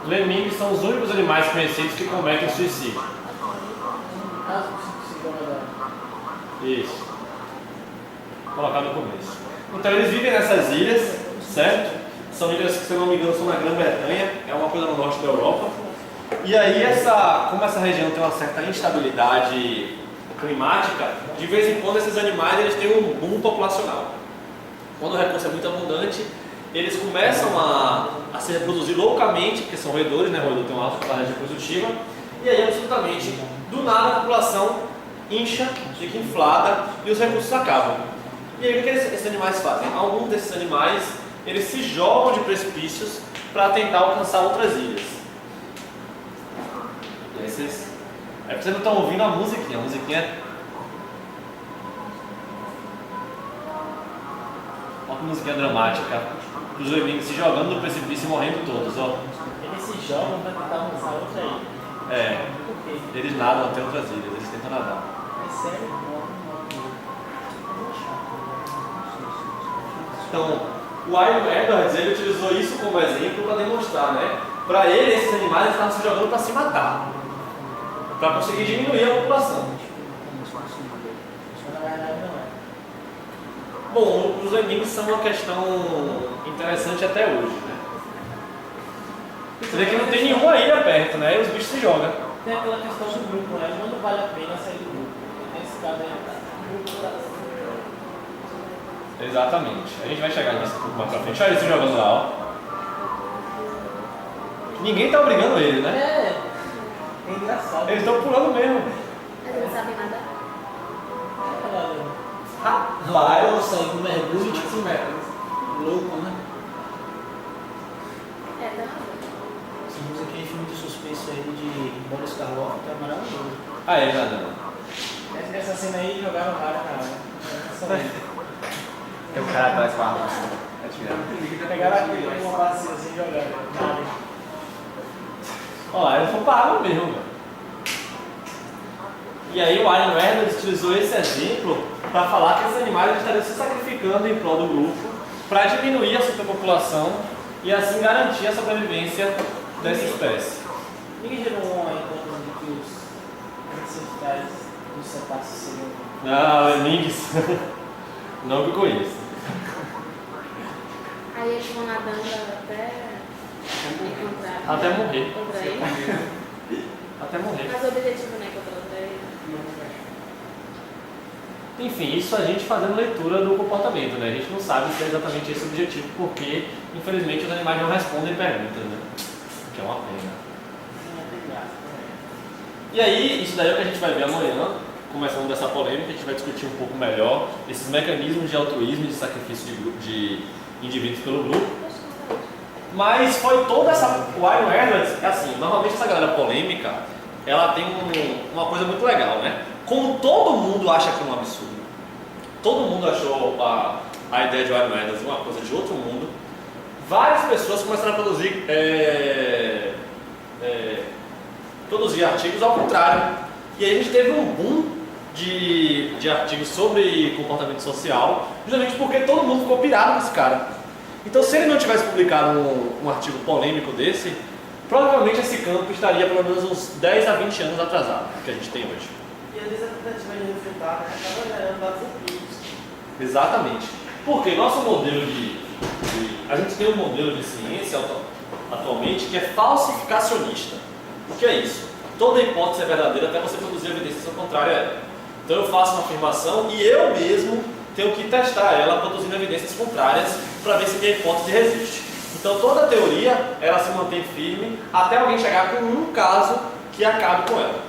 Lemmings são os únicos animais conhecidos que cometem suicídio. Isso. Vou colocar no começo. Então eles vivem nessas ilhas, certo? São ilhas que, se eu não me engano, são na Grã-Bretanha, é uma coisa no norte da Europa. E aí, como essa região tem uma certa instabilidade climática, de vez em quando esses animais eles têm um boom populacional. Quando o recurso é muito abundante, eles começam a se reproduzir loucamente, porque são roedores, né? O roedor tem uma alta capacidade reprodutiva, e aí, absolutamente, do nada a população incha, fica inflada e os recursos acabam. E aí, o que esses animais fazem? Alguns desses animais, eles se jogam de precipícios para tentar alcançar outras ilhas. E aí vocês não estão ouvindo a musiquinha olha que musiquinha dramática. Os lemmings se jogando no precipício e morrendo todos, ó. Eles se jogam para tentar alcançar outra ilha. É. Por quê? Eles nadam até outras ilhas, eles tentam nadar. É sério? Então, o Iron Edwards, ele utilizou isso como exemplo para demonstrar, né? Para ele, esses animais estavam se jogando para se matar, para conseguir diminuir a população. Mas na verdade não é. Bom, os lemmings são uma questão interessante até hoje, né? Você vê que não tem nenhuma ilha perto, né? E os bichos se jogam. Tem aquela questão do grupo, né? Quando vale a pena sair do grupo? Nesse caso aí, o grupo tá... Exatamente. A gente vai chegar nisso um pouco mais pra frente. Olha ele se jogando lá, ó. Ninguém tá obrigando ele, né? É engraçado. Eles estão pulando mesmo. Mas eles sabem nadar? Rapaz, Eu saí com mergulho, tipo, louco, né? É, tá nadando. Essa música aqui é filme de suspense aí de Boris Karloff, tá maravilhoso. Ah, é, nadando. Essa cena aí jogaram rara, cara. Tem um cara atrás com a arma. Pegaram aqui uma bacia assim e jogaram. Nada. Olha lá, eles foram pra água mesmo, velho. E aí o Iron Edwards utilizou esse exemplo para falar que esses animais estariam se sacrificando em prol do grupo para diminuir a superpopulação e assim garantir a sobrevivência dessa espécie. Ninguém gerou uma hipótese de que os ancestrais dos cetáceos seriam... Não, lemmings. Não que eu conheço. Aí eles vão nadando até encontrar. Até morrer. Outra ilha. Até morrer. Mas o objetivo não é encontrar outra ilha. Enfim, isso a gente fazendo leitura do comportamento, né? A gente não sabe se é exatamente esse o objetivo, porque infelizmente os animais não respondem perguntas, né? Que é uma pena. E aí, isso daí é o que a gente vai ver amanhã, começando dessa polêmica, a gente vai discutir um pouco melhor esses mecanismos de altruísmo e de sacrifício de indivíduos pelo grupo. Mas foi toda essa... O Iron Edwards, assim, normalmente essa galera polêmica, ela tem uma coisa muito legal, né? Como todo mundo acha que é um absurdo, todo mundo achou a ideia de Iron Edwards uma coisa de outro mundo, várias pessoas começaram a produzir artigos ao contrário. E aí a gente teve um boom de artigos sobre comportamento social, justamente porque todo mundo ficou pirado com esse cara. Então, se ele não tivesse publicado um artigo polêmico desse, provavelmente esse campo estaria pelo menos uns 10 a 20 anos atrasado do que a gente tem hoje. E às vezes a tentativa de refutar acaba gerando dados empíricos. Exatamente. Porque nosso modelo a gente tem um modelo de ciência atualmente que é falsificacionista. O que é isso? Toda hipótese é verdadeira até você produzir evidências ao contrário a ela. Então eu faço uma afirmação e eu mesmo tenho que testar ela produzindo evidências contrárias para ver se minha hipótese resiste. Então toda a teoria ela se mantém firme até alguém chegar com um caso que acabe com ela.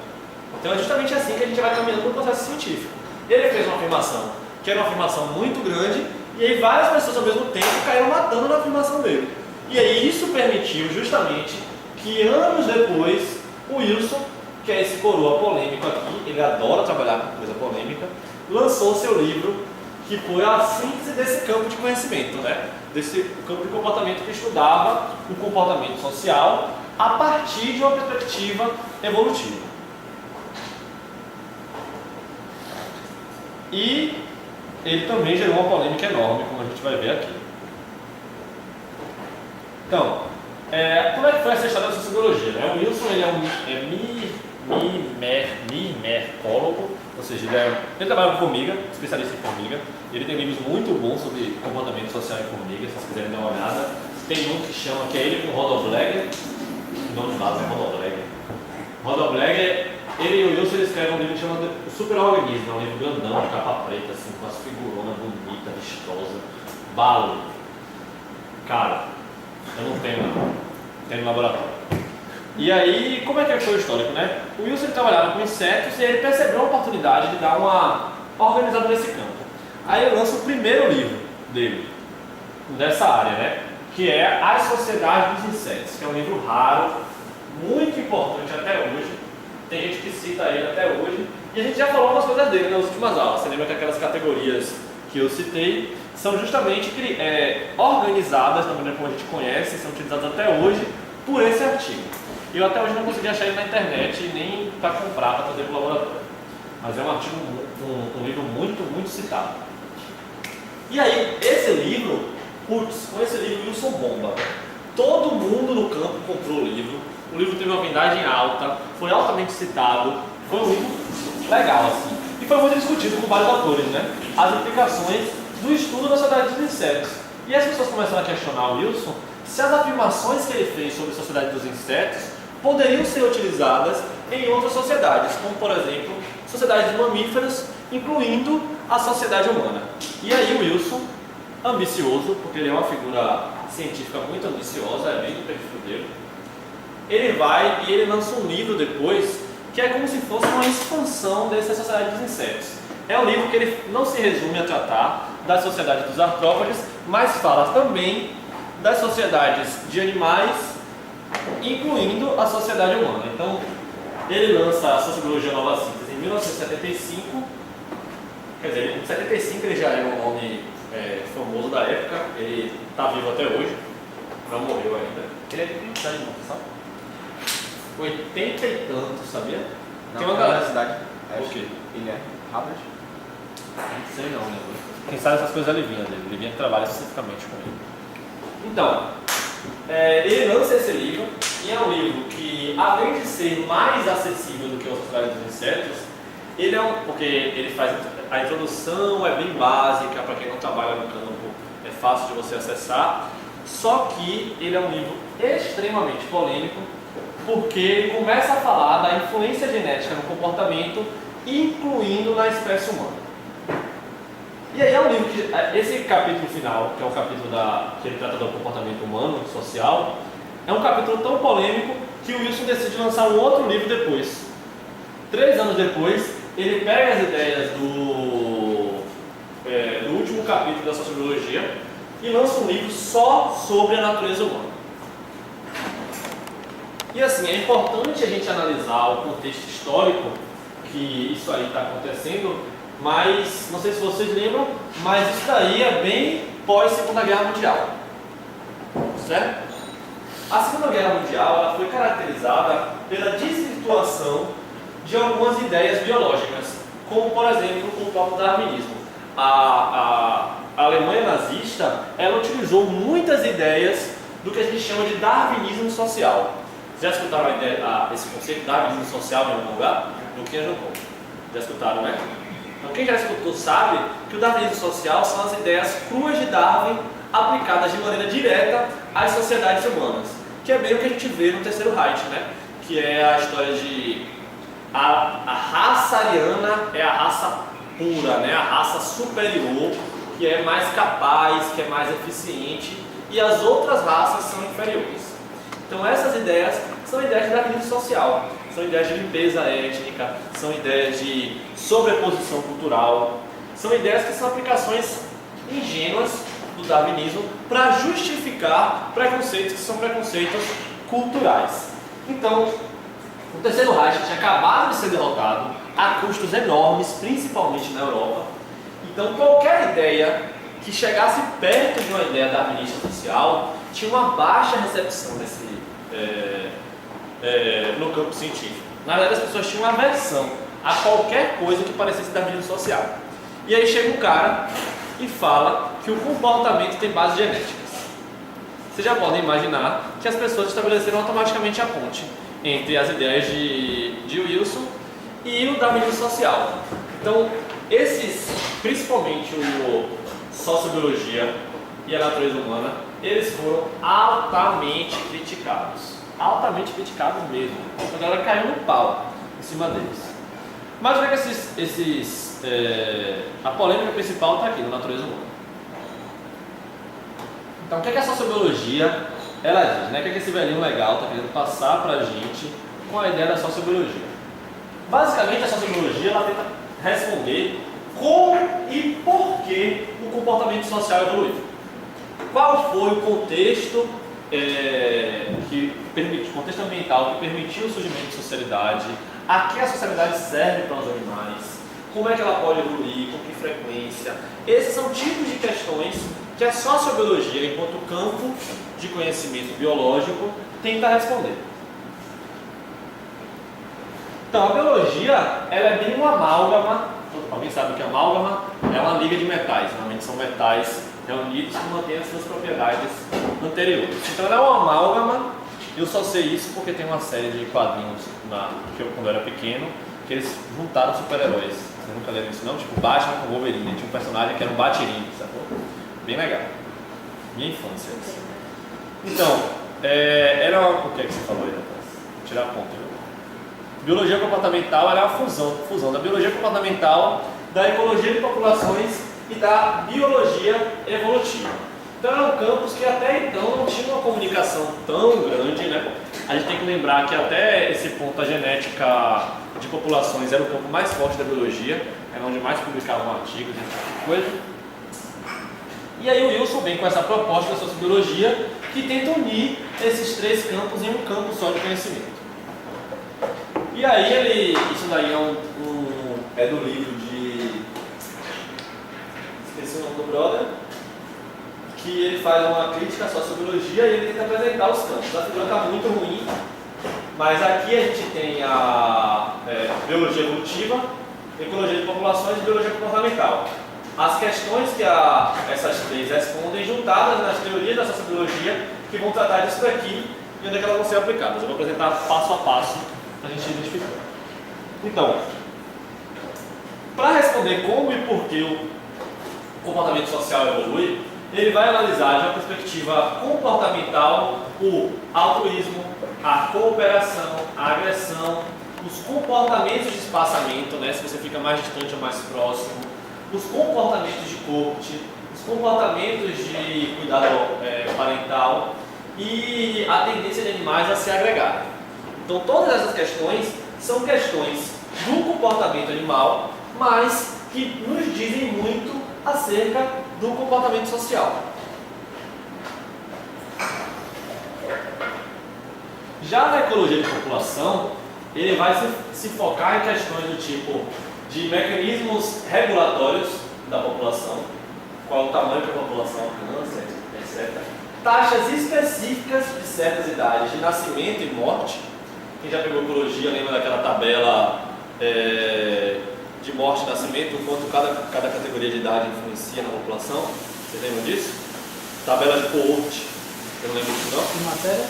Então é justamente assim que a gente vai caminhando no processo científico. Ele fez uma afirmação que era uma afirmação muito grande e aí várias pessoas ao mesmo tempo caíram matando na afirmação dele. E aí isso permitiu justamente que anos depois o Wilson, que é esse coroa polêmico aqui, ele adora trabalhar com coisa polêmica, lançou seu livro que foi a síntese desse campo de conhecimento, né? Desse campo de comportamento que estudava o comportamento social a partir de uma perspectiva evolutiva. E ele também gerou uma polêmica enorme, como a gente vai ver aqui. Então, Como é que foi essa história da sociologia? Né? O Wilson ele é um mimercólogo, ou seja, ele trabalha com formiga, especialista em formiga. Ele tem livros muito bons sobre comportamento social em formiga, se vocês quiserem dar uma olhada. Tem um que chama, que é ele com Rodobleger, o nome base é Rodobleger. Rodobleger, ele e o Wilson eles escrevem um livro chamado O Superorganismo, é um livro grandão, de capa preta, assim, com as figuronas bonitas, vistosas, balo. Cara, eu não tenho não, tenho no laboratório. E aí, como é que foi o histórico, né? O Wilson ele trabalhava com insetos e ele percebeu a oportunidade de dar uma organizada nesse campo. Aí ele lança o primeiro livro dele, dessa área, né? Que é As Sociedades dos Insetos, que é um livro raro, muito importante até hoje. Tem gente que cita ele até hoje. E a gente já falou umas coisas dele nas últimas aulas. Você lembra que aquelas categorias que eu citei são justamente organizadas da maneira como a gente conhece, são utilizadas até hoje por esse artigo. Eu até hoje não consegui achar ele na internet nem para comprar, para trazer para o laboratório. Mas é um artigo, um livro muito citado. E aí, esse livro, com esse livro Wilson bomba. Todo mundo no campo comprou o livro teve uma vendagem alta, foi altamente citado, foi um livro legal assim. E foi muito discutido com vários autores, né? As implicações do estudo da sociedade dos insetos. E as pessoas começaram a questionar o Wilson se as afirmações que ele fez sobre a sociedade dos insetos poderiam ser utilizadas em outras sociedades, como por exemplo, sociedades de mamíferos, incluindo a sociedade humana. E aí o Wilson, ambicioso, porque ele é uma figura científica muito ambiciosa, é bem do perfil dele, ele vai e ele lança um livro depois, que é como se fosse uma expansão dessa sociedade dos insetos. É um livro que ele não se resume a tratar da sociedade dos artrópodes, mas fala também das sociedades de animais, incluindo a sociedade humana. Então, ele lança a Sociologia Nova Síntese em 1975, quer dizer, em 75 ele já era um nome famoso da época, ele está vivo até hoje, não morreu ainda. Ele é de quantos anos, sabe? 80 e tanto, sabia? Não, Tem uma galera. cidade. O quê? Ele é Harvard? Não sei não, né? Quem sabe essas coisas é Livinha dele, Livinha que trabalha especificamente com ele. Então, ele lança esse livro, e é um livro que, além de ser mais acessível do que a Sociedade dos Insetos, ele porque ele faz a introdução, é bem básica, para quem não trabalha no campo, é fácil de você acessar, só que ele é um livro extremamente polêmico, porque ele começa a falar da influência genética no comportamento, incluindo na espécie humana. E aí é um livro que, esse capítulo final, que é o capítulo que ele trata do comportamento humano, social, é um capítulo tão polêmico que o Wilson decide lançar um outro livro depois. 3 anos depois, ele pega as ideias do último capítulo da Sociologia e lança um livro só sobre a natureza humana. E assim, é importante a gente analisar o contexto histórico que isso aí está acontecendo, mas, não sei se vocês lembram, mas isso daí é bem pós-Segunda Guerra Mundial, certo? A Segunda Guerra Mundial ela foi caracterizada pela desvirtuação de algumas ideias biológicas, como, por exemplo, o próprio darwinismo. A Alemanha nazista, ela utilizou muitas ideias do que a gente chama de darwinismo social. Já escutaram esse conceito, darwinismo social em algum lugar? No que não conta. Já escutaram, né? Então, quem já escutou sabe que o darwinismo social são as ideias cruas de Darwin aplicadas de maneira direta às sociedades humanas, que é bem o que a gente vê no Terceiro Reich, né? Que é a história de a raça ariana é a raça pura, né? A raça superior, que é mais capaz, que é mais eficiente, e as outras raças são inferiores. Então essas ideias são ideias de darwinismo social, são ideias de limpeza étnica, são ideias de sobreposição cultural, são ideias que são aplicações ingênuas do darwinismo para justificar preconceitos que são preconceitos culturais. Então, o Terceiro Reich tinha acabado de ser derrotado a custos enormes, principalmente na Europa. Então, qualquer ideia que chegasse perto de uma ideia darwinista social tinha uma baixa recepção no campo científico. Na verdade, as pessoas tinham aversão a qualquer coisa que parecesse darwinismo social. E aí chega um cara e fala que o comportamento tem bases genéticas. vocês já podem imaginar que as pessoas estabeleceram automaticamente a ponte entre as ideias de Wilson e o darwinismo social. Então, principalmente o sociobiologia e a natureza humana, eles foram altamente criticados mesmo. A galera caiu no pau em cima deles. Mas o que é que a polêmica principal está aqui na natureza humana. Então, o que é que a sociobiologia ela diz, né? O que é que esse velhinho legal está querendo passar para a gente com a ideia da sociobiologia? Basicamente, a sociobiologia ela tenta responder como e por que o comportamento social evoluiu. Qual foi o contexto contexto ambiental que permitiu o surgimento de socialidade, a que a socialidade serve para os animais, como é que ela pode evoluir, com que frequência. Esses são tipos de questões que a sociobiologia, enquanto campo de conhecimento biológico, tenta responder. Então, a biologia ela é bem uma amálgama. Alguém sabe o que é amálgama? É uma liga de metais. Normalmente são metais reunidos que mantêm as suas propriedades anteriores. Então, ela é uma amálgama. Eu só sei isso porque tem uma série de quadrinhos que eu, quando eu era pequeno, que eles juntaram super-heróis. Vocês nunca leram isso não? Tipo Batman com Wolverine. Tinha um personagem que era um Batirinho, sacou? Bem legal. Minha infância. Então, o que é que você falou aí, rapaz? Vou tirar a ponta, viu? Biologia comportamental era a fusão da biologia comportamental, da ecologia de populações e da biologia evolutiva. Então eram campos que até então não tinham uma comunicação tão grande, né? A gente tem que lembrar que até esse ponto a genética de populações era o campo mais forte da biologia, era onde mais publicavam artigos, esse tipo de coisa. E aí o Wilson vem com essa proposta da sociobiologia que tenta unir esses três campos em um campo só de conhecimento. E aí isso daí é do livro esqueci o nome do brother, que ele faz uma crítica à sociobiologia e ele tenta apresentar os campos. A figura está muito ruim, mas aqui a gente tem a biologia evolutiva, ecologia de populações e biologia comportamental. As questões que essas três respondem juntadas nas teorias da sociobiologia que vão tratar disso daqui e onde é que elas vão ser aplicadas. Eu vou apresentar passo a passo para a gente identificar. Então, para responder como e por que o comportamento social evolui, ele vai analisar de uma perspectiva comportamental o altruísmo, a cooperação, a agressão, os comportamentos de espaçamento, né, se você fica mais distante ou mais próximo, os comportamentos de corte, os comportamentos de cuidado parental e a tendência de animais a se agregar. Então todas essas questões são questões do comportamento animal, mas que nos dizem muito acerca do comportamento social. Já na ecologia de população, ele vai se focar em questões do tipo de mecanismos regulatórios da população, qual o tamanho que a população alcança, etc. Taxas específicas de certas idades de nascimento e morte. Quem já pegou ecologia lembra daquela tabela de morte e nascimento, o quanto cada categoria de idade influencia na população? Vocês lembram disso? Tabela de coorte. Eu não lembro disso não? Que matéria?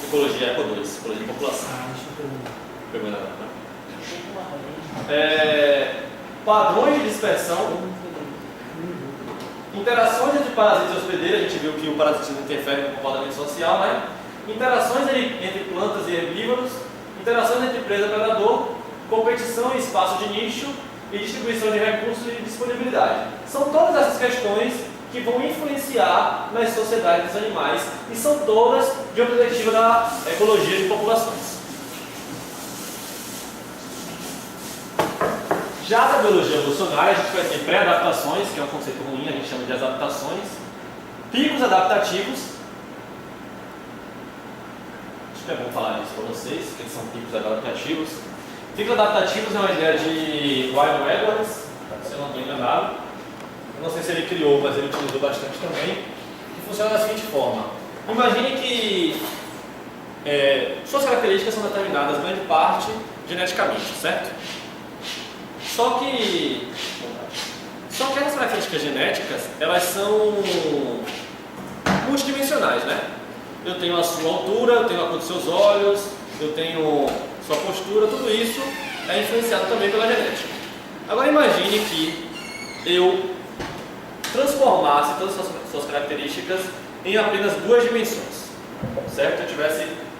Ecologia, Eco 2, ecologia de população. Deixa eu perguntar. Pegou nada, né? Padrões de dispersão, interações entre parasitas e hospedeiros. A gente viu que o parasitismo interfere no comportamento social, né? Interações entre plantas e herbívoros, interações entre presa e predador, competição em espaço de nicho e distribuição de recursos e disponibilidade. São todas essas questões que vão influenciar nas sociedades dos animais e são todas de uma perspectiva da ecologia de populações. Já na biologia evolucionária, a gente vai ter pré-adaptações, que é um conceito ruim, a gente chama de adaptações, picos adaptativos. Acho que é bom falar disso para vocês, que eles são picos adaptativos. Picos adaptativos é uma ideia de Ryan Edwards, se eu não estou enganado. Eu não sei se ele criou, mas ele utilizou bastante também. Que funciona da seguinte forma: imagine que suas características são determinadas, grande parte, geneticamente, certo? Só que essas características genéticas, elas são multidimensionais, né? Eu tenho a sua altura, eu tenho a cor dos seus olhos, eu tenho sua postura, tudo isso é influenciado também pela genética. Agora imagine que eu transformasse todas as suas características em apenas 2 dimensões, certo? Eu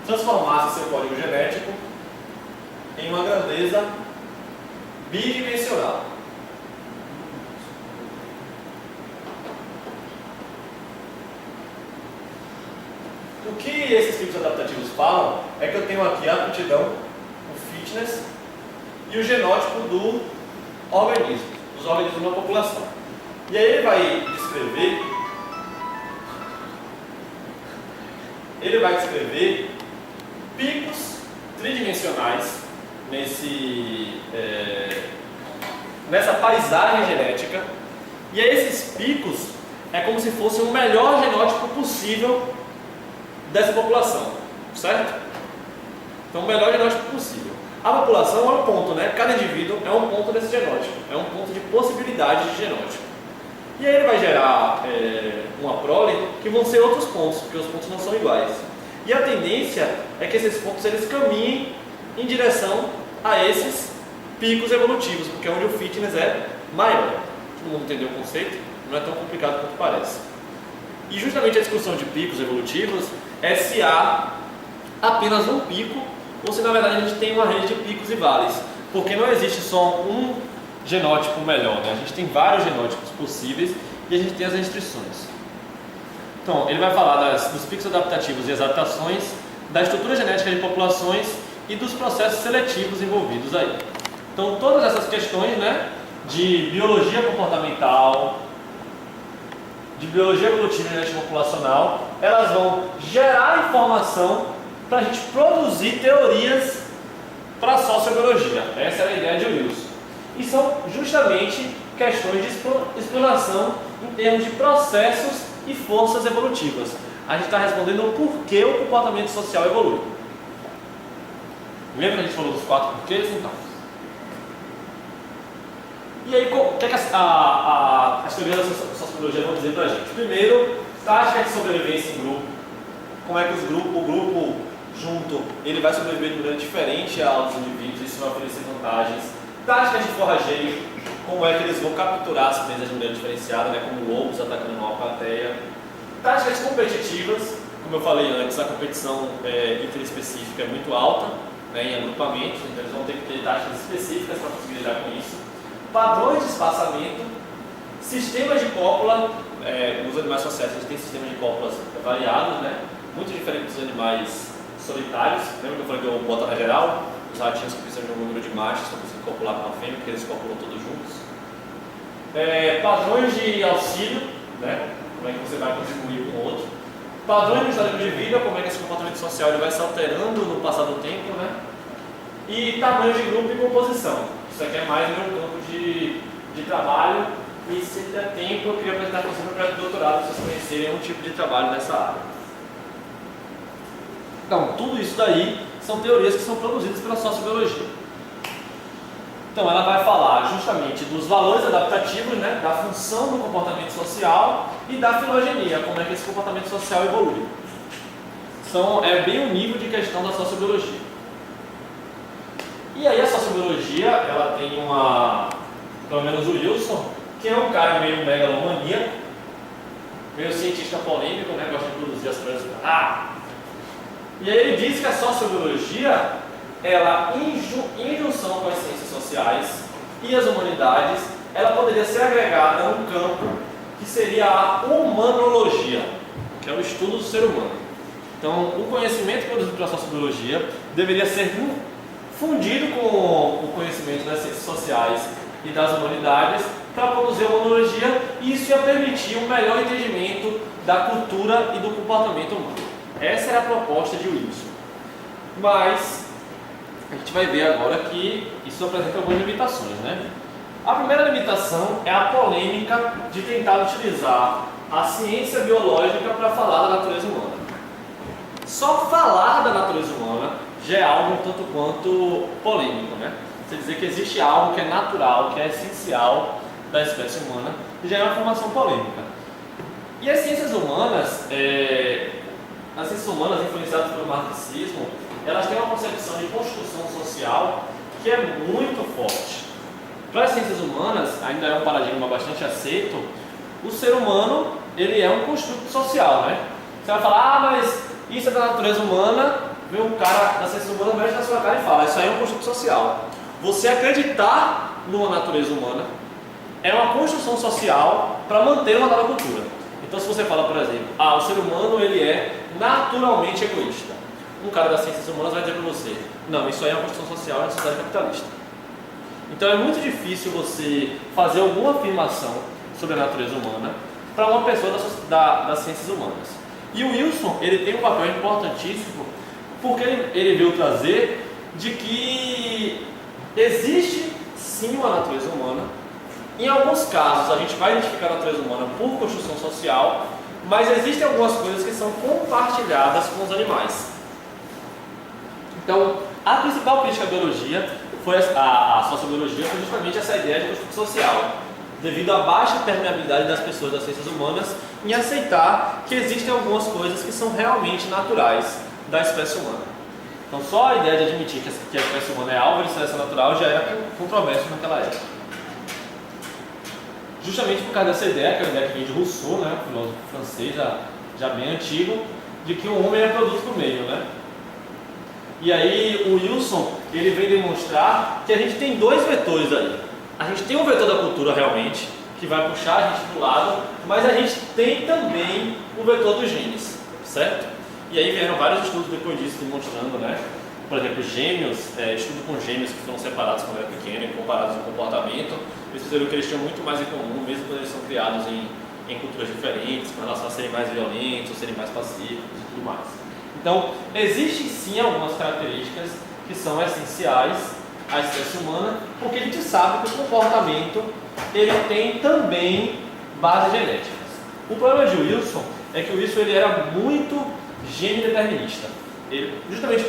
transformasse seu código genético em uma grandeza bidimensional. O que esses tipos adaptativos falam é que eu tenho aqui a aptidão, o fitness e o genótipo do organismo, dos organismos da população. E aí ele vai descrever picos tridimensionais nessa paisagem genética. E aí esses picos é como se fosse o melhor genótipo possível dessa população, certo? Então, o melhor genótipo possível. A população é um ponto, né? Cada indivíduo é um ponto desse genótipo, é um ponto de possibilidade de genótipo. E aí ele vai gerar uma prole que vão ser outros pontos, porque os pontos não são iguais. E a tendência é que esses pontos eles caminhem em direção a esses picos evolutivos, porque é onde o fitness é maior. Todo mundo entendeu o conceito? Não é tão complicado quanto parece. E justamente a discussão de picos evolutivos é se há apenas um pico ou se na verdade a gente tem uma rede de picos e vales, porque não existe só um genótipo melhor, né? A gente tem vários genótipos possíveis e a gente tem as restrições. Então, ele vai falar dos picos adaptativos e as adaptações, da estrutura genética de populações e dos processos seletivos envolvidos aí. Então, todas essas questões, né, de biologia comportamental, de biologia evolutiva e genética populacional, elas vão gerar informação para a gente produzir teorias para a sociobiologia. Essa era a ideia de Wilson. E são justamente questões de exploração em termos de processos e forças evolutivas. A gente está respondendo o porquê o comportamento social evolui. Lembra que a gente falou dos 4 porquês? Então. E aí, o que, as teorias da sociobiologia vão dizer para a gente? Primeiro, táticas de sobrevivência em grupo. Como é que o grupo junto ele vai sobreviver de maneira diferente aos indivíduos, isso vai oferecer vantagens. Táticas de forrageio, como é que eles vão capturar as presas de maneira diferenciada, né, como lobos atacando uma alcateia. Táticas competitivas, como eu falei antes, a competição interespecífica é muito alta, né, em agrupamentos, então eles vão ter que ter táticas específicas para conseguir lidar com isso. Padrões de espaçamento, sistemas de cópula, nos animais sociais a gente tem sistemas de cópulas variados, né, muito diferentes dos animais solitários. Lembra que eu falei que eu boto na geral? Os ratinhos que precisam de um número de machos para conseguir copular com a fêmea, porque eles copulam todos juntos. Padrões de auxílio, né? Como é que você vai contribuir com o outro. Padrões de histórico de vida, como é que esse comportamento social ele vai se alterando no passar do tempo, né? E tamanho de grupo e composição. Isso aqui é mais no meu campo de trabalho. E se der tempo, eu queria apresentar para vocês meu projeto de doutorado, para vocês conhecerem um tipo de trabalho nessa área. Então, tudo isso daí são teorias que são produzidas pela sociobiologia. Então, ela vai falar justamente dos valores adaptativos, né, da função do comportamento social e da filogenia, como é que esse comportamento social evolui. É bem o nível de questão da sociobiologia. E aí a sociobiologia, ela tem pelo menos o Wilson, que é um cara meio megalomaníaco, meio cientista polêmico, né, gosta de produzir as coisas. E aí ele diz que a sociobiologia, ela, em junção com as ciências sociais e as humanidades, ela poderia ser agregada num campo que seria a humanologia, que é o estudo do ser humano. Então, o conhecimento produzido pela sociobiologia deveria ser fundido com o conhecimento das ciências sociais e das humanidades para produzir a humanologia, e isso ia permitir um melhor entendimento da cultura e do comportamento humano. Essa era a proposta de Wilson. Mas a gente vai ver agora que isso apresenta algumas limitações, né? A primeira limitação é a polêmica de tentar utilizar a ciência biológica para falar da natureza humana. Só falar da natureza humana já é algo um tanto quanto polêmico, né? Você dizer que existe algo que é natural, que é essencial da espécie humana, já é uma formação polêmica. E as ciências humanas, influenciadas pelo marxismo, elas têm uma concepção de construção social que é muito forte. Para as ciências humanas, ainda é um paradigma bastante aceito, o ser humano ele é um construto social, né? Você vai falar, mas isso é da natureza humana, vem um cara da ciência humana, mexe na sua cara e fala, isso aí é um construto social. Você acreditar numa natureza humana é uma construção social para manter uma dada cultura. Então se você fala, por exemplo, o ser humano ele é naturalmente egoísta. Um cara das ciências humanas vai dizer para você, não, isso aí é uma construção social na sociedade capitalista. Então é muito difícil você fazer alguma afirmação sobre a natureza humana para uma pessoa das ciências humanas. E o Wilson, ele tem um papel importantíssimo porque ele veio trazer de que existe sim uma natureza humana. Em alguns casos a gente vai identificar a natureza humana por construção social, mas existem algumas coisas que são compartilhadas com os animais. Então, a principal crítica à biologia foi a sociobiologia foi justamente essa ideia de construção social, devido à baixa permeabilidade das pessoas das ciências humanas em aceitar que existem algumas coisas que são realmente naturais da espécie humana. Então, só a ideia de admitir que a espécie humana é alvo de seleção natural já era controverso naquela época. Justamente por causa dessa ideia, que é a ideia que vem de Rousseau, né, um filósofo francês já bem antigo, de que o homem é produto do meio, né? E aí o Wilson ele vem demonstrar que a gente tem dois vetores aí. A gente tem um vetor da cultura realmente, que vai puxar a gente para o lado, mas a gente tem também o vetor dos genes, certo? E aí vieram vários estudos depois disso demonstrando, né? Por exemplo, gêmeos, estudo com gêmeos que foram separados quando era pequeno e comparados no comportamento, eles fizeram que eles tinham muito mais em comum, mesmo quando eles são criados em culturas diferentes, com relação a serem mais violentos, serem mais pacíficos e tudo mais. Então, existem sim algumas características que são essenciais à espécie humana, porque a gente sabe que o comportamento ele tem também bases genéticas. O problema de Wilson é que o Wilson ele era muito gene determinista. Ele, justamente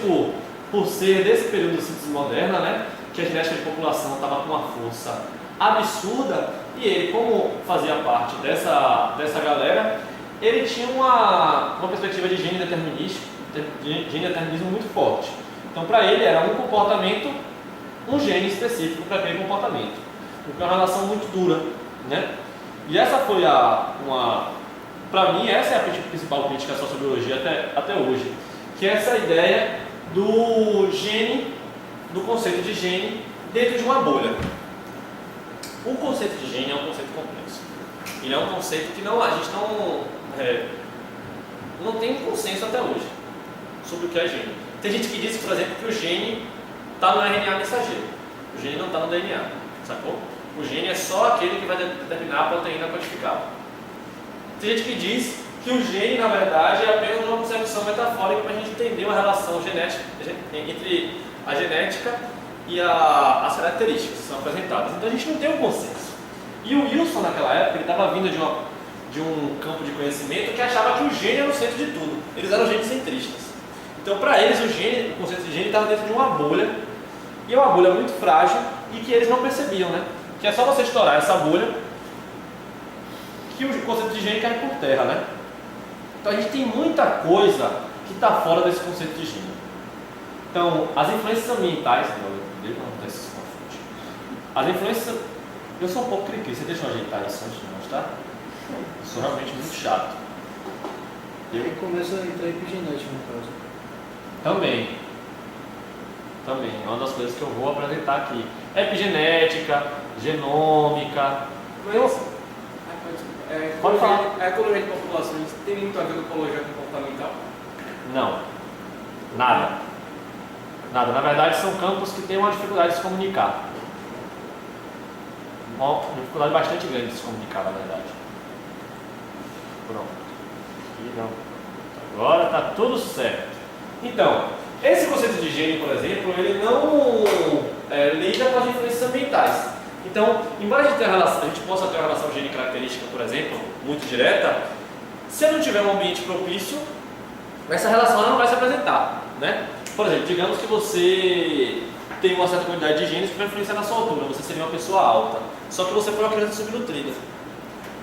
por ser desse período de síntese moderna, né, que a genética de população estava com uma força absurda, e ele, como fazia parte dessa galera, ele tinha uma perspectiva de gene determinismo muito forte. Então, para ele, era um comportamento, um gene específico para aquele comportamento, o que é uma relação muito dura, né? E essa foi para mim, essa é a principal crítica à sociobiologia até hoje, que é essa ideia do gene, do conceito de gene dentro de uma bolha. O conceito de gene é um conceito complexo. Ele é um conceito que a gente não tem consenso até hoje sobre o que é gene. Tem gente que diz, por exemplo, que o gene está no RNA mensageiro. O gene não está no DNA, sacou? O gene é só aquele que vai determinar a proteína codificada. Tem gente que diz que o gene, na verdade, é apenas uma concepção metafórica para a gente entender uma relação genética entre a genética e as características que são apresentadas. Então a gente não tem um consenso. E o Wilson, naquela época, ele estava vindo de um campo de conhecimento que achava que o gene era o centro de tudo. Eles eram genocentristas. Então, para eles, o conceito de gene estava dentro de uma bolha, e é uma bolha muito frágil, e que eles não percebiam, né? Que é só você estourar essa bolha que o conceito de gene cai por terra, né? Então a gente tem muita coisa que está fora desse conceito de gene. Então, as influências ambientais, as influências, eu sou um pouco cri-cri, você deixa eu ajeitar isso antes de mostrar? Eu sou realmente muito chato. Aí começa a entrar epigenética no caso. Também, é uma das coisas que eu vou apresentar aqui. Epigenética, genômica. Pode falar. A ecologia de populações tem muito a ver com a ecologia comportamental? Não, nada. Na verdade, são campos que têm uma dificuldade de se comunicar. Uma dificuldade bastante grande de se comunicar, na verdade. Pronto. Aqui não. Agora está tudo certo. Então, esse conceito de gene, por exemplo, ele não lida com as influências ambientais. Então, embora a gente possa ter uma relação gene-característica, por exemplo, muito direta, se eu não tiver um ambiente propício, essa relação não vai se apresentar, né? Por exemplo, digamos que você tem uma certa quantidade de genes que vai influenciar na sua altura, você seria uma pessoa alta, só que você foi uma criança subnutrida.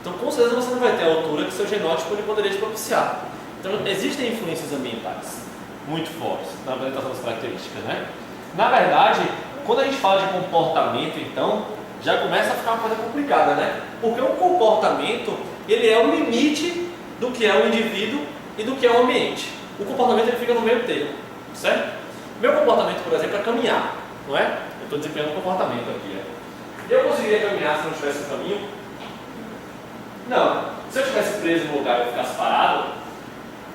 Então, com certeza, você não vai ter a altura que seu genótipo ele poderia te propiciar. Então, existem influências ambientais muito fortes na apresentação das características, né? Na verdade, quando a gente fala de comportamento, então, já começa a ficar uma coisa complicada, né? Porque o comportamento, ele é o limite do que é o indivíduo e do que é o ambiente. O comportamento ele fica no meio termo, certo? Meu comportamento, por exemplo, é caminhar, não é? Eu estou desempenhando um comportamento aqui, né? Eu conseguiria caminhar se não tivesse um caminho? Não. Se eu estivesse preso no lugar e eu ficasse parado,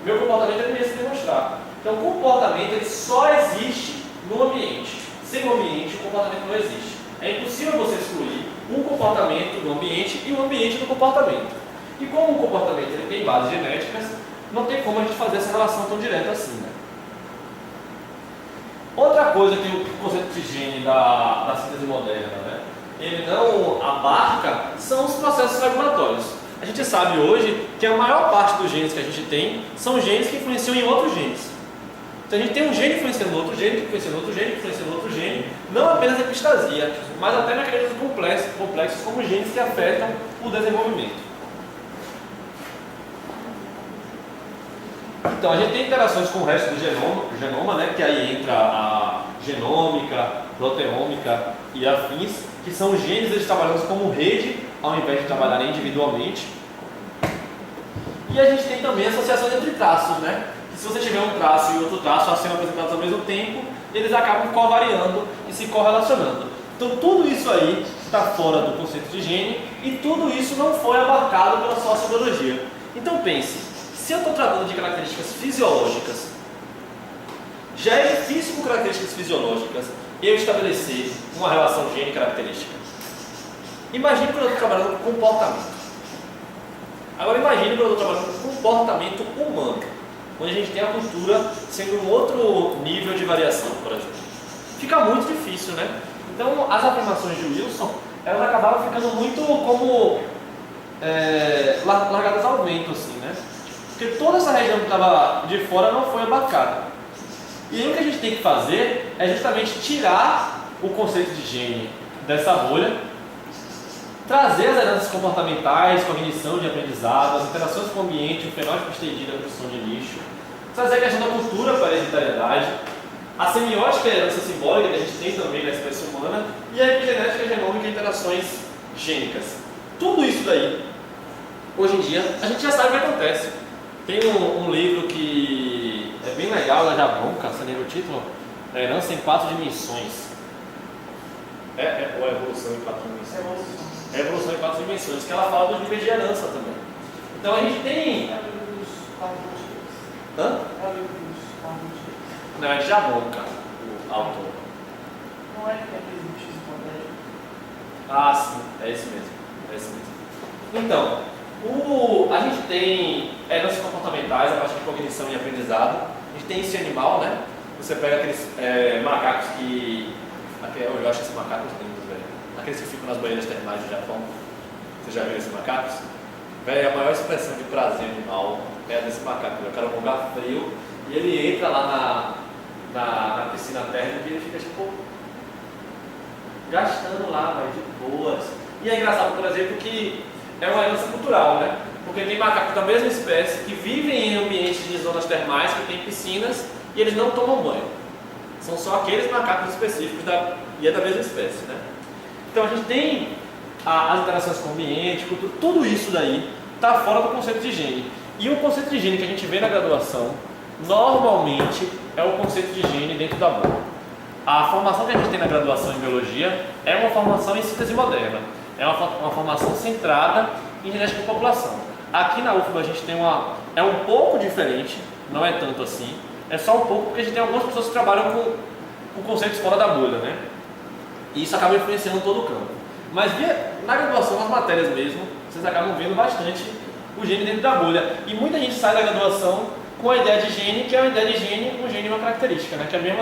meu comportamento ele não ia se demonstrar. Então, o comportamento ele só existe no ambiente. Sem o ambiente, o comportamento não existe. É impossível você excluir um comportamento do ambiente e o ambiente do comportamento. E como o comportamento ele tem bases genéticas, não tem como a gente fazer essa relação tão direta assim, né? Outra coisa que o conceito de gene da síntese moderna, né, ele não abarca são os processos regulatórios. A gente sabe hoje que a maior parte dos genes que a gente tem são genes que influenciam em outros genes. Então a gente tem um gene influenciando outro gene, que influenciando outro gene, que influenciando outro gene, não apenas a epistasia, mas até mecanismos complexos como genes que afetam o desenvolvimento. Então a gente tem interações com o resto do genoma, né, que aí entra a genômica, proteômica e afins, que são genes eles trabalhando como rede, ao invés de trabalharem individualmente. E a gente tem também associações entre traços, né? Que se você tiver um traço e outro traço sendo apresentados ao mesmo tempo, eles acabam covariando e se correlacionando. Então tudo isso aí está fora do conceito de gene e tudo isso não foi abarcado pela sociobiologia. Então pense, se eu estou tratando de características fisiológicas, já é difícil com características fisiológicas eu estabelecer uma relação gene-característica. Imagine quando eu estou trabalhando com comportamento. Agora imagine quando eu estou trabalhando com comportamento humano, onde a gente tem a cultura sendo um outro nível de variação, por exemplo. Fica muito difícil, né? Então as afirmações de Wilson, elas acabaram ficando muito como largadas ao vento, assim, né? Porque toda essa região que estava de fora não foi abarcada. E aí o que a gente tem que fazer é justamente tirar o conceito de gene dessa bolha, trazer as heranças comportamentais, cognição de aprendizado, as interações com o ambiente, o fenótipo estendido da produção de lixo, trazer a questão da cultura para a hereditariedade, a semiótica e a herança simbólica que a gente tem também na espécie humana e a epigenética genômica e interações gênicas. Tudo isso daí, hoje em dia, a gente já sabe o que acontece. Tem um livro que é bem legal, da Jablonka, você lembra o título? A Herança em 4 Dimensões. Ou a Evolução em 4 Dimensões? É a Evolução em 4 Dimensões, que ela fala dos níveis de herança também. Então a gente tem... É o livro dos Carlos. Hã? É o livro dos Carlos. Não, é de Jablonka, o autor. Não é que é aquele X poder. Ah, sim, é esse mesmo. É esse mesmo. Então, a gente tem heranças comportamentais a partir de cognição e aprendizado. A gente tem esse animal, né? Você pega aqueles macacos que... Eu acho que esses macacos lindos, velho. Aqueles que ficam nas banheiras termais do Japão. Você já viu esses macacos? Velho, a maior expressão de prazer animal é a desse macaco. O cara é um lugar frio e ele entra lá na piscina térmica e ele fica tipo... gastando lá, velho, de boas. E é engraçado, por exemplo, que é uma herança cultural, né? Porque tem macacos da mesma espécie que vivem em ambientes de zonas termais que tem piscinas e eles não tomam banho. São só aqueles macacos específicos e é da mesma espécie, né? Então a gente tem as interações com o ambiente, cultura, tudo isso daí está fora do conceito de gene. E o conceito de gene que a gente vê na graduação, normalmente, é o conceito de gene dentro da bolha. A formação que a gente tem na graduação em biologia é uma formação em síntese moderna. É uma formação centrada em genética de população. Aqui na UFBA a gente tem é um pouco diferente, não é tanto assim, é só um pouco porque a gente tem algumas pessoas que trabalham com conceitos fora da bolha, né? E isso acaba influenciando todo o campo. Mas na graduação, nas matérias mesmo, vocês acabam vendo bastante o gene dentro da bolha. E muita gente sai da graduação com a ideia de gene, que é uma ideia de gene, um gene e uma característica, né? Que é o mesmo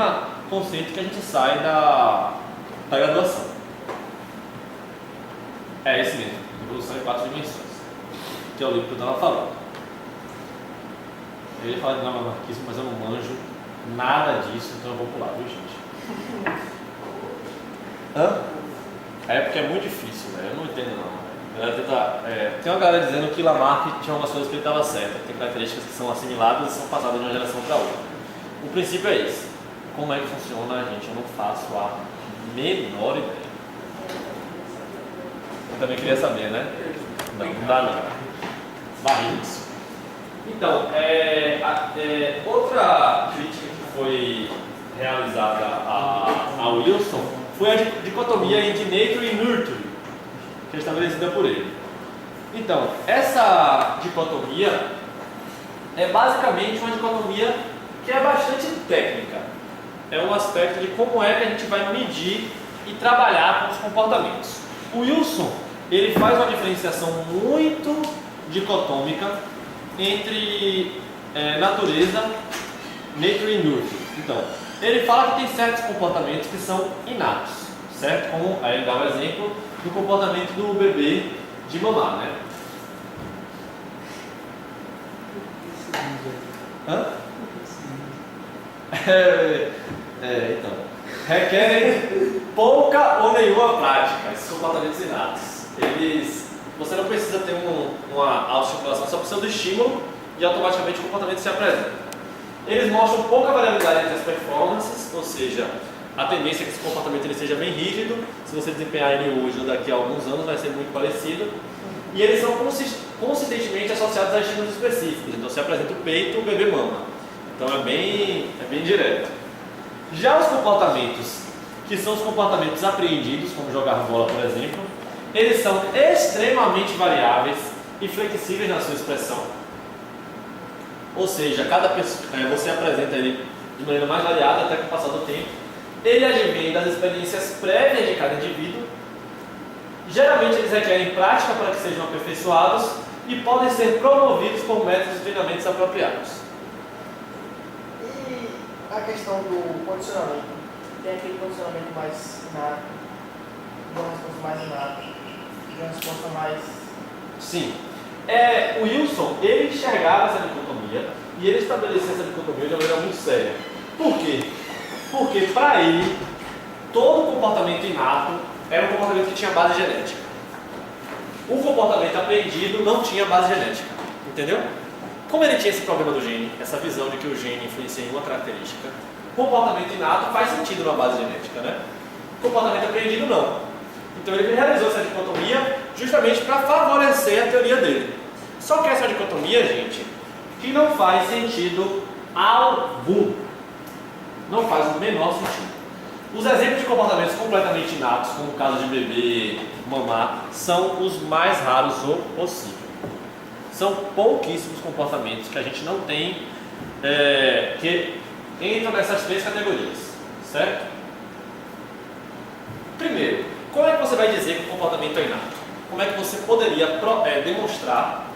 conceito que a gente sai da graduação. É esse mesmo, Evolução em 4 Dimensões, que é o livro que eu estava falando. Eu ia falar de nomonarquismo, mas eu não manjo nada disso, então eu vou pular, viu, gente? Hã? É porque é muito difícil, né? Eu não entendo não. Tem uma galera dizendo que Lamarck tinha algumas coisas que ele estava certo, tem características que são assimiladas e são passadas de uma geração para outra. O princípio é esse. Como é que funciona, gente? Eu não faço a menor ideia. Eu também queria saber, né? Não dá não. Barriga isso. Então, outra crítica que foi realizada a Wilson foi a dicotomia entre nature e nurture, que é estabelecida por ele. Então, essa dicotomia é basicamente uma dicotomia que é bastante técnica. É um aspecto de como é que a gente vai medir e trabalhar com os comportamentos. O Wilson, ele faz uma diferenciação muito dicotômica entre natureza, nature e nurture. Então, ele fala que tem certos comportamentos que são inatos, certo? Como aí ele dá um exemplo do comportamento do bebê de mamar, né? Hã? Então, requerem pouca ou nenhuma prática, esses comportamentos inatos. Você não precisa ter uma autoestimulação, só precisa do estímulo e automaticamente o comportamento se apresenta. Eles mostram pouca variabilidade entre as performances, ou seja, a tendência é que esse comportamento ele seja bem rígido. Se você desempenhar ele hoje ou daqui a alguns anos vai ser muito parecido. E eles são consistentemente associados a estímulos específicos. Então se apresenta o peito, o bebê mama. Então é bem direto. Já os comportamentos, que são os comportamentos apreendidos, como jogar bola, por exemplo, eles são extremamente variáveis e flexíveis na sua expressão. Ou seja, cada pessoa, você apresenta ele de maneira mais variada até com o passar do tempo. Ele advém das experiências prévias de cada indivíduo. Geralmente eles requerem prática para que sejam aperfeiçoados e podem ser promovidos por métodos de treinamentos apropriados. E a questão do condicionamento? Tem aquele condicionamento mais inato, uma resposta mais inata, uma resposta mais... Sim. O Wilson, ele enxergava essa dicotomia e ele estabeleceu essa dicotomia de uma maneira muito séria. Por quê? Porque para ele, todo comportamento inato era um comportamento que tinha base genética. O comportamento aprendido não tinha base genética. Entendeu? Como ele tinha esse problema do gene, essa visão de que o gene influencia em uma característica, comportamento inato faz sentido na base genética, né? Comportamento aprendido não. Então ele realizou essa dicotomia justamente para favorecer a teoria dele. Só que essa dicotomia, gente, que não faz sentido algum. Não faz o menor sentido. Os exemplos de comportamentos completamente inatos, como o caso de bebê, mamar, são os mais raros o possível. São pouquíssimos comportamentos que a gente não tem que entram nessas três categorias, certo? Primeiro, como é que você vai dizer que o comportamento é inato? Como é que você poderia demonstrar,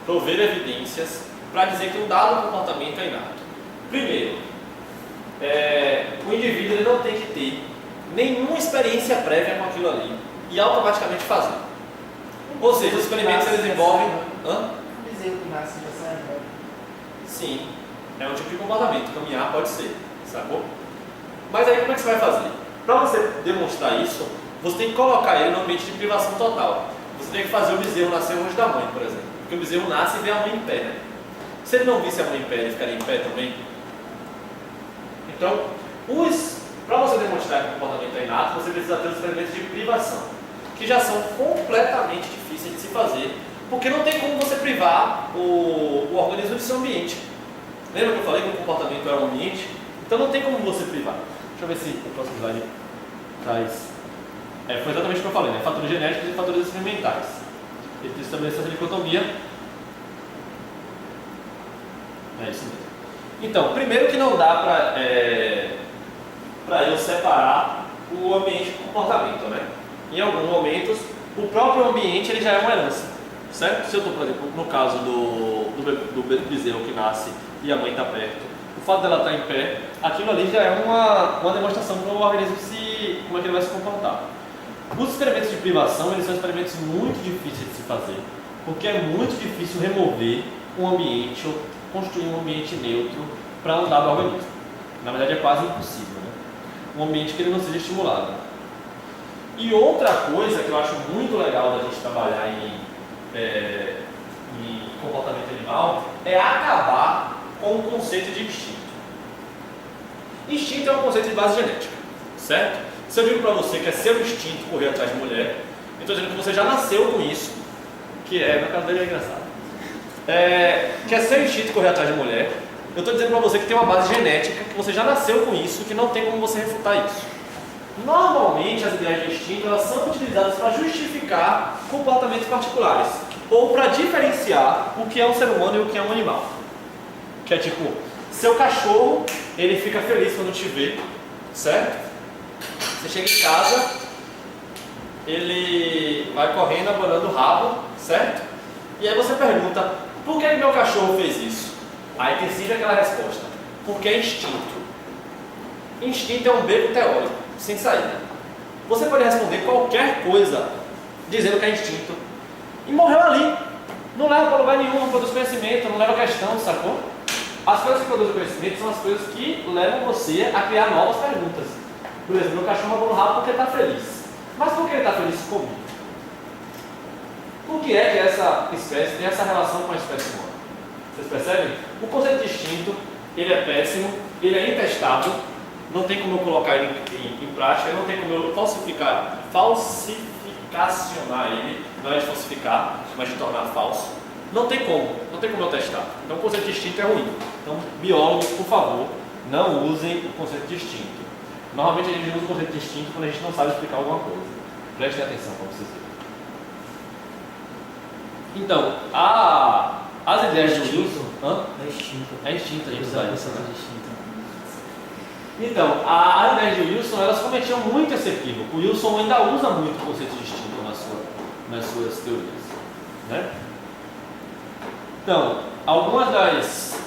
prover evidências para dizer que um dado comportamento é inato? Primeiro, o indivíduo ele não tem que ter nenhuma experiência prévia com aquilo ali e automaticamente fazer. Ou seja, os experimentos eles envolvem... Dizer que nasce já sai agora. Sim, é um tipo de comportamento, caminhar pode ser, sacou? Mas aí como é que você vai fazer? Para você demonstrar isso, você tem que colocar ele no ambiente de privação total. Você tem que fazer o bezerro nascer longe da mãe, por exemplo. Porque o bezerro nasce e vê a mãe em pé, né? Se ele não visse a mãe em pé, ele ficaria em pé também. Então, para você demonstrar que o comportamento é inato, você precisa ter os experimentos de privação, que já são completamente difíceis de se fazer, porque não tem como você privar o organismo de seu ambiente. Lembra que eu falei que o comportamento é um ambiente? Então não tem como você privar. Deixa eu ver se o próximo slide traz. Foi exatamente o que eu falei, né? Fatores genéticos e fatores experimentais. Ele estabelece essa dicotomia. É isso mesmo. Então, primeiro que não dá para eu separar o ambiente do comportamento, né? Em alguns momentos, o próprio ambiente ele já é uma herança, certo? Se eu estou, por exemplo, no caso do bezerro que nasce e a mãe está perto, o fato dela estar em pé, aquilo ali já é uma demonstração para o organismo como é que ele vai se comportar. Os experimentos de privação, eles são experimentos muito difíceis de se fazer, porque é muito difícil remover um ambiente ou construir um ambiente neutro para um dado organismo. Na verdade é quase impossível, né? Um ambiente que ele não seja estimulado. E outra coisa que eu acho muito legal da gente trabalhar em comportamento animal é acabar com o conceito de instinto. Instinto é um conceito de base genética, certo? Se eu digo para você que é seu instinto correr atrás de mulher, eu estou dizendo que você já nasceu com isso, que é, no caso dele é engraçado, que é seu instinto correr atrás de mulher. Eu estou dizendo para você que tem uma base genética, que você já nasceu com isso, que não tem como você refutar isso. Normalmente as ideias de instinto elas são utilizadas para justificar comportamentos particulares ou para diferenciar o que é um ser humano e o que é um animal. Que é tipo, seu cachorro, ele fica feliz quando te vê, certo? Você chega em casa, ele vai correndo, abanando o rabo, certo? E aí você pergunta, por que meu cachorro fez isso? Aí tem sempre aquela resposta, porque é instinto. Instinto é um beco teórico, sem saída. Você pode responder qualquer coisa dizendo que é instinto e morreu ali. Não leva para lugar nenhum, não produz conhecimento, não leva questão, sacou? As coisas que produzem conhecimento são as coisas que levam você a criar novas perguntas. Por exemplo, meu cachorro abanou o rabo porque ele está feliz. Mas por que ele está feliz comigo? Por que é que essa espécie tem essa relação com a espécie humana? Vocês percebem? O conceito de instinto, ele é péssimo, ele é intestável, não tem como eu colocar ele em prática, não tem como eu falsificacionar ele, não é de falsificar, mas de tornar falso. Não tem como eu testar. Então o conceito de instinto é ruim. Então, biólogos, por favor, não usem o conceito de instinto. Normalmente a gente usa o conceito de instinto quando a gente não sabe explicar alguma coisa. Prestem atenção para vocês verem. Então, as ideias de Wilson... É instinto. É instinto, a gente usa isso, né? Instinto. Então, as ideias de Wilson, elas cometiam muito esse equívoco. O Wilson ainda usa muito o conceito de instinto nas suas teorias, né? Então, algumas das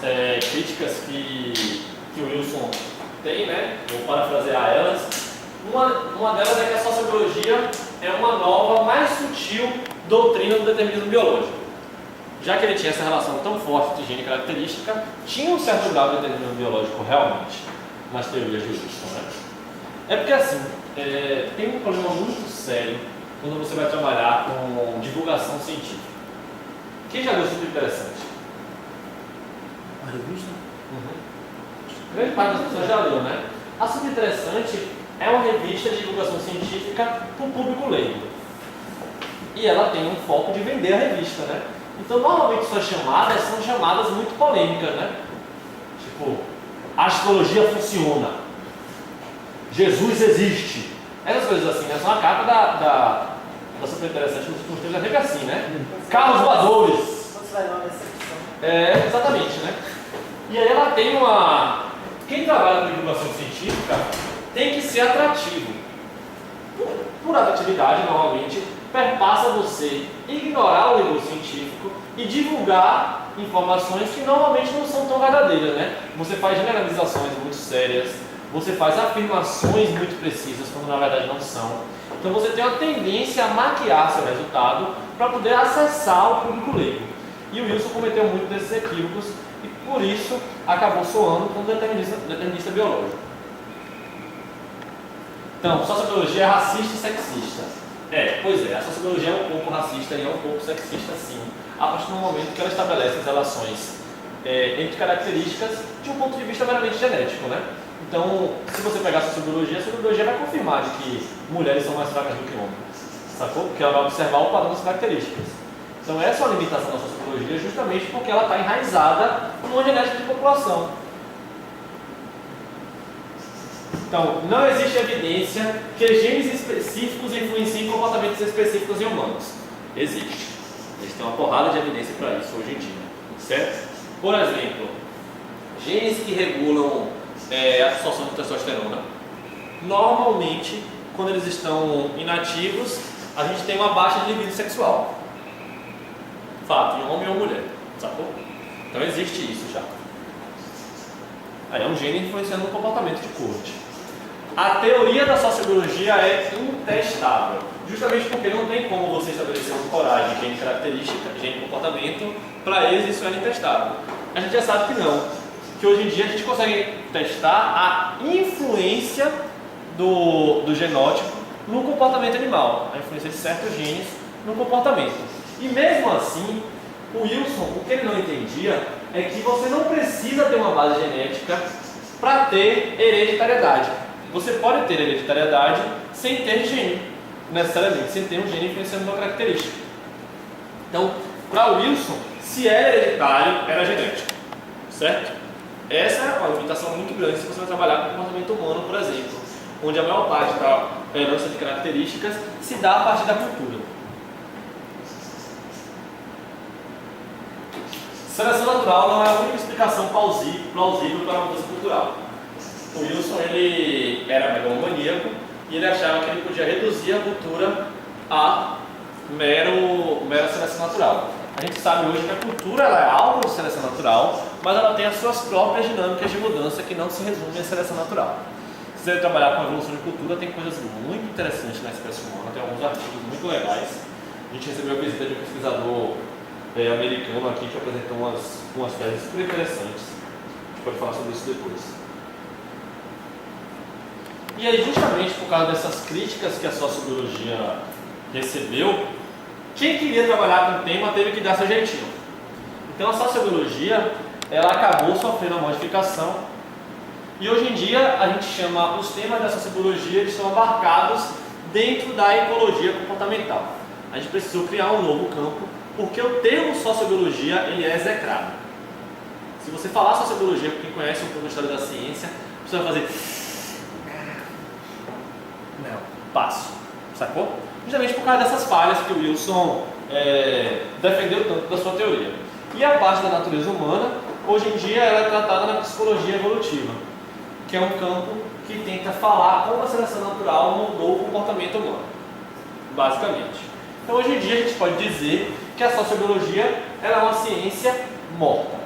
críticas que o Wilson tem, né? Vou parafrasear elas. Uma delas é que a sociobiologia é uma nova, mais sutil doutrina do determinismo biológico. Já que ele tinha essa relação tão forte de higiene característica, tinha um certo grau de determinismo biológico realmente nas teorias de Wilson, né? É porque assim, tem um problema muito sério quando você vai trabalhar com divulgação científica. Quem já leu Super Interessante? A revista? Grande parte das pessoas já leu, né? A Super Interessante é uma revista de divulgação científica para o público leigo. E ela tem um foco de vender a revista, né? Então, normalmente suas chamadas são chamadas muito polêmicas, né? Tipo, a astrologia funciona. Jesus existe. Essas coisas assim, né? São a capa da Super Interessante nos últimos tempos, é sempre assim, né? Carros voadores. Você vai dar uma decepção. Exatamente, né? E aí ela tem uma... Quem trabalha com divulgação científica tem que ser atrativo. Por atratividade, normalmente, perpassa você ignorar o rigor científico e divulgar informações que normalmente não são tão verdadeiras, né? Você faz generalizações muito sérias, você faz afirmações muito precisas, quando na verdade não são. Então você tem uma tendência a maquiar seu resultado para poder acessar o público leigo. E o Wilson cometeu muito desses equívocos e por isso acabou soando como determinista biológico. Então, sociobiologia é racista e sexista. Pois é, a sociobiologia é um pouco racista e é um pouco sexista sim, a partir do momento que ela estabelece as relações entre características de um ponto de vista meramente genético, né? Então, se você pegar a sociobiologia vai confirmar de que mulheres são mais fracas do que homens, sacou? Porque ela vai observar o padrão das características. Então, essa é uma limitação da sociobiologia justamente porque ela está enraizada numa genética de população. Então, não existe evidência que genes específicos influenciem comportamentos específicos em humanos. Existe. Eles têm uma porrada de evidência para isso hoje em dia, certo? Por exemplo, genes que regulam a absorção de testosterona. Normalmente, quando eles estão inativos, a gente tem uma baixa de libido sexual. Fato, em homem ou mulher, sacou? Então existe isso já. Aí é um gene influenciando no comportamento de corte. A teoria da sociobiologia é intestável, justamente porque não tem como você estabelecer uma coragem de gene característica, gene comportamento, para eles isso é intestável. A gente já sabe que não, que hoje em dia a gente consegue testar a influência do genótipo no comportamento animal, a influência de certos genes no comportamento. E mesmo assim, o Wilson, o que ele não entendia é que você não precisa ter uma base genética para ter hereditariedade. Você pode ter hereditariedade sem ter gene, necessariamente, sem ter um gene influenciando uma característica. Então, para o Wilson, se era hereditário, era genético, certo? Essa é uma limitação muito grande se você vai trabalhar com o comportamento humano, por exemplo, onde a maior parte da herança de características se dá a partir da cultura. Seleção natural não é a única explicação plausível para a mudança cultural. O Wilson ele era megalomaníaco e ele achava que ele podia reduzir a cultura a mera seleção natural. A gente sabe hoje que a cultura ela é alvo de seleção natural, mas ela tem as suas próprias dinâmicas de mudança que não se resumem à seleção natural. Se você trabalhar com a evolução de cultura, tem coisas muito interessantes na espécie humana, tem alguns artigos muito legais. A gente recebeu a visita de um pesquisador americano aqui que apresentou umas teses super interessantes. A gente pode falar sobre isso depois. E aí, justamente por causa dessas críticas que a sociobiologia recebeu, quem queria trabalhar com o tema teve que dar seu jeitinho. Então a sociobiologia ela acabou sofrendo uma modificação e hoje em dia a gente chama os temas da sociobiologia, eles são abarcados dentro da ecologia comportamental. A gente precisou criar um novo campo porque o termo sociobiologia ele é execrado. Se você falar sociobiologia para quem conhece um pouco a história da ciência, você vai fazer não, passo, sacou? Justamente por causa dessas falhas que o Wilson defendeu tanto da sua teoria. E a parte da natureza humana, hoje em dia, ela é tratada na psicologia evolutiva, que é um campo que tenta falar como a seleção natural mudou o comportamento humano, basicamente. Então, hoje em dia, a gente pode dizer que a sociobiologia ela é uma ciência morta.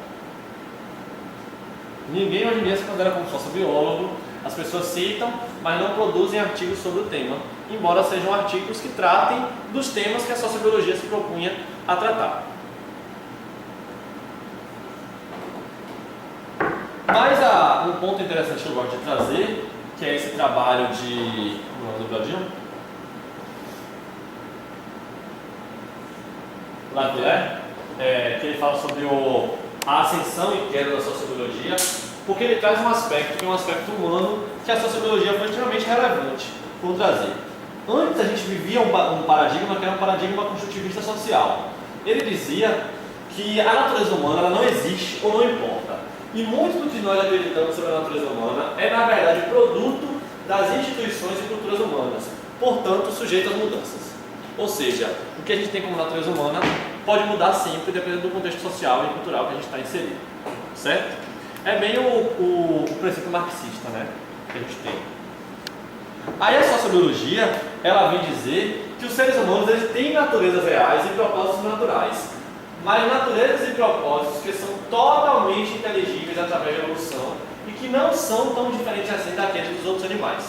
Ninguém hoje em dia se considera como sociobiólogo, as pessoas citam, mas não produzem artigos sobre o tema, embora sejam artigos que tratem dos temas que a sociobiologia se propunha a tratar. Mas um ponto interessante que eu gosto de trazer, que é esse trabalho de... Como é o dobradinho? Lavillée, que ele fala sobre a ascensão e queda da sociobiologia, porque ele traz um aspecto, que é um aspecto humano, que a sociobiologia foi extremamente relevante por trazer. Antes a gente vivia um paradigma que era um paradigma construtivista social. Ele dizia que a natureza humana ela não existe ou não importa. E muito do que nós acreditamos sobre a natureza humana é, na verdade, produto das instituições e culturas humanas, portanto, sujeito às mudanças. Ou seja, o que a gente tem como natureza humana pode mudar sempre, dependendo do contexto social e cultural que a gente está inserido. Certo? É bem o princípio marxista, né, que a gente tem. Aí a sociobiologia, ela vem dizer que os seres humanos eles têm naturezas reais e propósitos naturais, mas naturezas e propósitos que são totalmente inteligíveis através da evolução e que não são tão diferentes assim daqueles dos outros animais.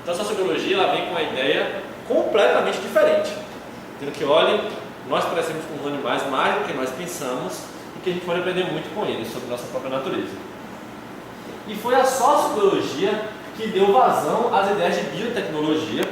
Então a sociobiologia ela vem com uma ideia completamente diferente. Tendo que, olhem, nós parecemos com os animais mais do que nós pensamos e que a gente pode aprender muito com eles sobre nossa própria natureza. E foi a sociobiologia que deu vazão às ideias de biotecnologia,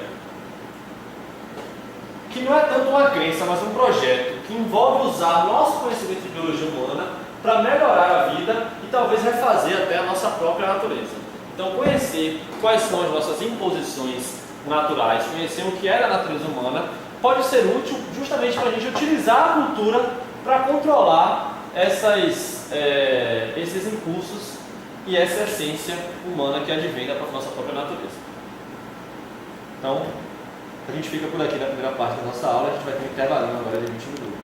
que não é tanto uma crença, mas um projeto que envolve usar nosso conhecimento de biologia humana para melhorar a vida e talvez refazer até a nossa própria natureza. Então, conhecer quais são as nossas imposições naturais, conhecer o que é a natureza humana, pode ser útil justamente para a gente utilizar a cultura para controlar esses impulsos e essa essência humana que advém da nossa própria natureza. Então, a gente fica por aqui na primeira parte da nossa aula, a gente vai ter um intervalinho agora de 20 minutos.